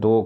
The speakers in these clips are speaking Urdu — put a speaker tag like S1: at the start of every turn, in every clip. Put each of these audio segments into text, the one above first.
S1: 2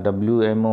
S1: WMO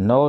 S1: 9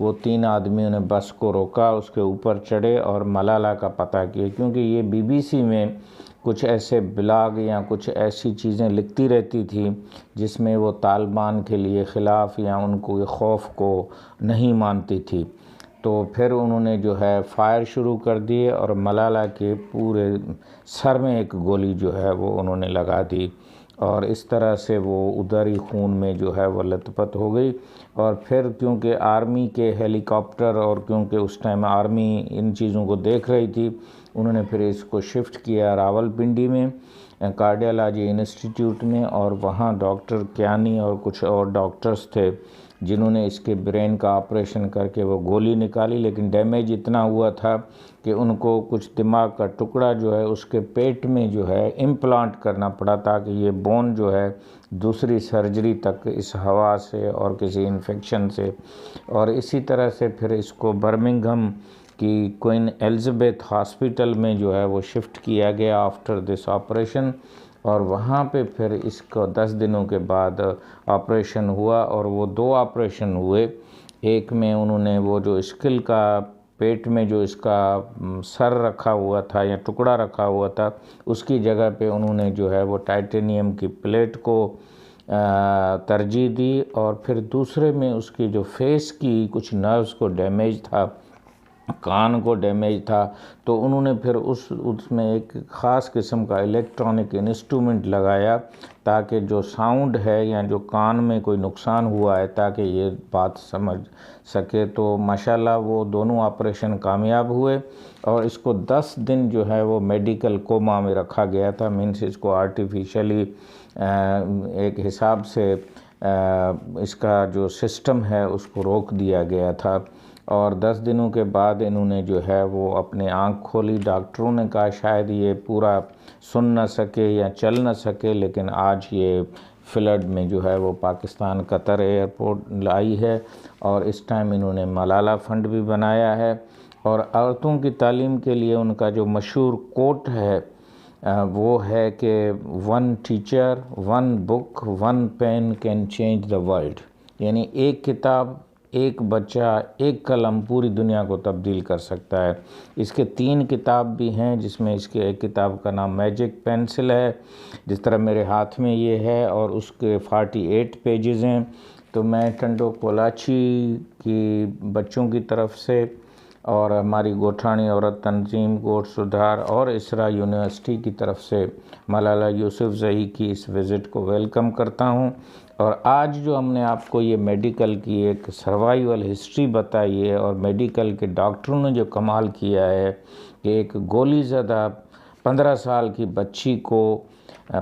S1: وہ 3 آدمیوں نے بس کو روکا، اس کے اوپر چڑھے اور ملالہ کا پتہ کیا، کیونکہ یہ BBC میں کچھ ایسے بلاگ یا کچھ ایسی چیزیں لکھتی رہتی تھی جس میں وہ طالبان کے لیے خلاف یا ان کو خوف کو نہیں مانتی تھی۔ تو پھر انہوں نے جو ہے فائر شروع کر دیے اور ملالہ کے پورے سر میں ایک گولی جو ہے وہ انہوں نے لگا دی، اور اس طرح سے وہ ادھر ہی خون میں جو ہے وہ لت پت ہو گئی۔ اور پھر کیونکہ آرمی کے ہیلی کاپٹر، اور کیونکہ اس ٹائم آرمی ان چیزوں کو دیکھ رہی تھی، انہوں نے پھر اس کو شفٹ کیا راول پنڈی میں کارڈیالوجی انسٹیٹیوٹ میں، اور وہاں ڈاکٹر کیانی اور کچھ اور ڈاکٹرز تھے جنہوں نے اس کے برین کا آپریشن کر کے وہ گولی نکالی، لیکن ڈیمیج اتنا ہوا تھا کہ ان کو کچھ دماغ کا ٹکڑا جو ہے اس کے پیٹ میں جو ہے امپلانٹ کرنا پڑا، تاکہ یہ بون جو ہے دوسری سرجری تک اس ہوا سے اور کسی انفیکشن سے، اور اسی طرح سے پھر اس کو برمنگھم کی کوئن ایلزابتھ ہاسپٹل میں جو ہے وہ شفٹ کیا گیا آفٹر دس آپریشن، اور وہاں پہ پھر اس کو 10 دنوں کے بعد آپریشن ہوا، اور وہ 2 آپریشن ہوئے۔ ایک میں انہوں نے وہ جو اسکل کا پیٹ میں جو اس کا سر رکھا ہوا تھا یا ٹکڑا رکھا ہوا تھا، اس کی جگہ پہ انہوں نے جو ہے وہ ٹائٹینیم کی پلیٹ کو ترجیح دی، اور پھر دوسرے میں اس کی جو فیس کی کچھ نروز کو ڈیمیج تھا، کان کو ڈیمیج تھا، تو انہوں نے پھر اس میں ایک خاص قسم کا الیکٹرانک انسٹرومنٹ لگایا تاکہ جو ساؤنڈ ہے یا جو کان میں کوئی نقصان ہوا ہے تاکہ یہ بات سمجھ سکے۔ تو ماشاءاللہ وہ دونوں آپریشن کامیاب ہوئے، اور اس کو 10 دن جو ہے وہ میڈیکل کوما میں رکھا گیا تھا، مینس اس کو آرٹیفیشلی ایک حساب سے اس کا جو سسٹم ہے اس کو روک دیا گیا تھا، اور 10 دنوں کے بعد انہوں نے جو ہے وہ اپنے آنکھ کھولی۔ ڈاکٹروں نے کہا شاید یہ پورا سن نہ سکے یا چل نہ سکے، لیکن آج یہ فلڈ میں جو ہے وہ پاکستان قطر ایئرپورٹ لائی ہے، اور اس ٹائم انہوں نے ملالہ فنڈ بھی بنایا ہے۔ اور عورتوں کی تعلیم کے لیے ان کا جو مشہور کوٹ ہے وہ ہے کہ 1 teacher 1 book 1 pen can change the world, یعنی ایک کتاب، ایک بچہ، ایک قلم پوری دنیا کو تبدیل کر سکتا ہے۔ اس کے 3 کتاب بھی ہیں، جس میں اس کے ایک کتاب کا نام میجک پینسل ہے، جس طرح میرے ہاتھ میں یہ ہے، اور اس کے 48 پیجز ہیں۔ تو میں ٹنڈو کولاچی کی بچوں کی طرف سے اور ہماری گوٹھانی عورت تنظیم گوٹ سدھار اور اسرا یونیورسٹی کی طرف سے ملالہ یوسفزئی کی اس وزٹ کو ویلکم کرتا ہوں۔ اور آج جو ہم نے آپ کو یہ میڈیکل کی ایک سروائیول ہسٹری بتائی ہے، اور میڈیکل کے ڈاکٹروں نے جو کمال کیا ہے کہ ایک گولی زدہ 15 سال کی بچی کو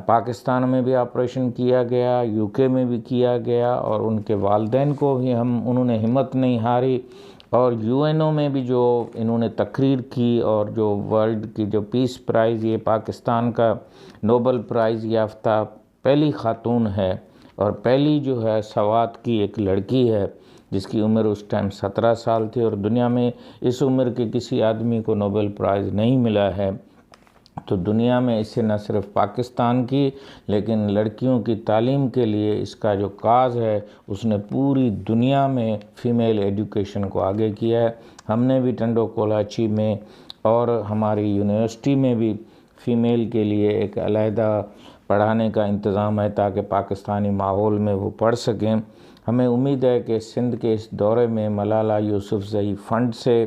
S1: پاکستان میں بھی آپریشن کیا گیا، UK میں بھی کیا گیا، اور ان کے والدین کو بھی انہوں نے ہمت نہیں ہاری، اور UNO میں بھی جو انہوں نے تقریر کی، اور جو ورلڈ کی جو پیس پرائز، یہ پاکستان کا نوبل پرائز یافتہ پہلی خاتون ہے، اور پہلی جو ہے سوات کی ایک لڑکی ہے جس کی عمر اس ٹائم 17 سال تھی، اور دنیا میں اس عمر کے کسی آدمی کو نوبل پرائز نہیں ملا ہے۔ تو دنیا میں اس سے نہ صرف پاکستان کی لیکن لڑکیوں کی تعلیم کے لیے اس کا جو کاز ہے اس نے پوری دنیا میں فیمیل ایجوکیشن کو آگے کیا ہے۔ ہم نے بھی ٹنڈو کولاچی میں اور ہماری یونیورسٹی میں بھی فیمیل کے لیے ایک علیحدہ پڑھانے کا انتظام ہے تاکہ پاکستانی ماحول میں وہ پڑھ سکیں۔ ہمیں امید ہے کہ سندھ کے اس دورے میں ملالہ یوسفزئی فنڈ سے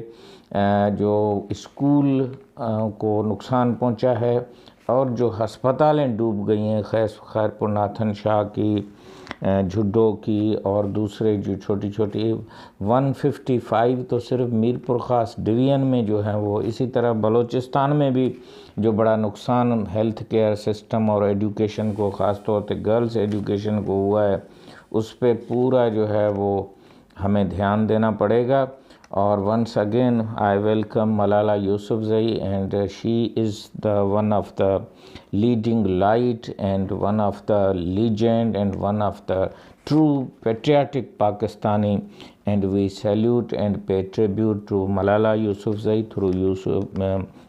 S1: جو اسکول کو نقصان پہنچا ہے اور جو ہسپتالیں ڈوب گئی ہیں، خیرپور ناتھن شاہ کی، جھڈو کی، اور دوسرے جو چھوٹی چھوٹی 155 تو صرف میرپور خاص ڈویژن میں جو ہیں وہ، اسی طرح بلوچستان میں بھی جو بڑا نقصان ہیلتھ کیئر سسٹم اور ایجوکیشن کو، خاص طور پہ گرلز ایجوکیشن کو ہوا ہے، اس پہ پورا جو ہے وہ ہمیں دھیان دینا پڑے گا۔ اور once again I welcome Malala Yousafzai, and she is the one of the leading light and one of the legend and one of the true patriotic Pakistani, and we salute and pay tribute to Malala Yousafzai through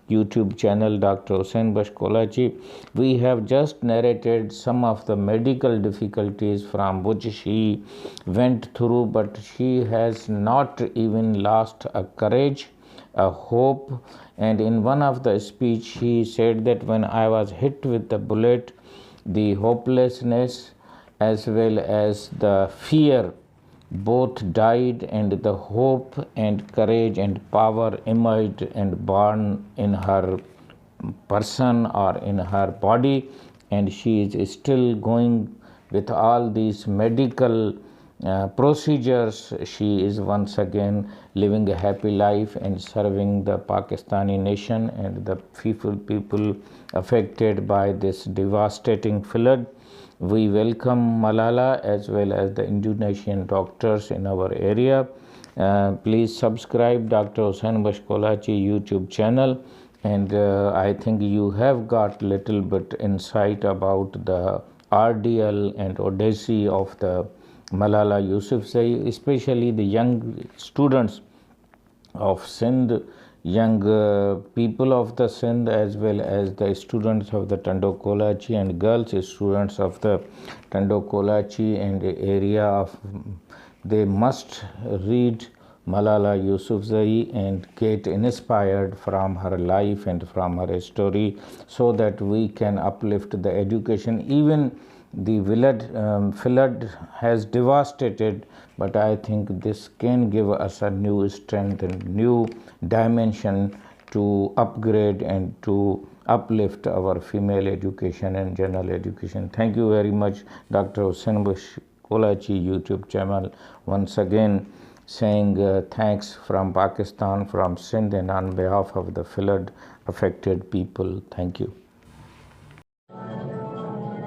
S1: YouTube channel, Dr. Hussain Bashkolachi. We have just narrated some of the medical difficulties from which she went through, but she has not even lost a courage, a hope. And in one of the speech, she said that when I was hit with the bullet, the hopelessness as well as the fear both died, and the hope and courage and power emerged and born in her person or in her body, and she is still going with all these medical procedures. She is once again living a happy life and serving the Pakistani nation and the people affected by this devastating flood. We welcome Malala as well as the Indonesian doctors in our area. Please subscribe Dr. Hussain Bashkolachi YouTube channel, and I think you have got little bit insight about the RDL and Odyssey of the Malala Yousafzai, especially the young students of Sindh, young people of the Sindh, as well as the students of the Tandokolachi and girls students of the Tandokolachi and the area of, they must read Malala Yousafzai and get inspired from her life and from her story, so that we can uplift the education. Even the flood has devastated, but I think this can give us a new strength and new dimension to upgrade and to uplift our female education and general education. Thank you very much, Dr. Hussain Bashkolachi YouTube channel. Once again, saying thanks from Pakistan, from Sindh, and on behalf of the flood affected people. Thank you.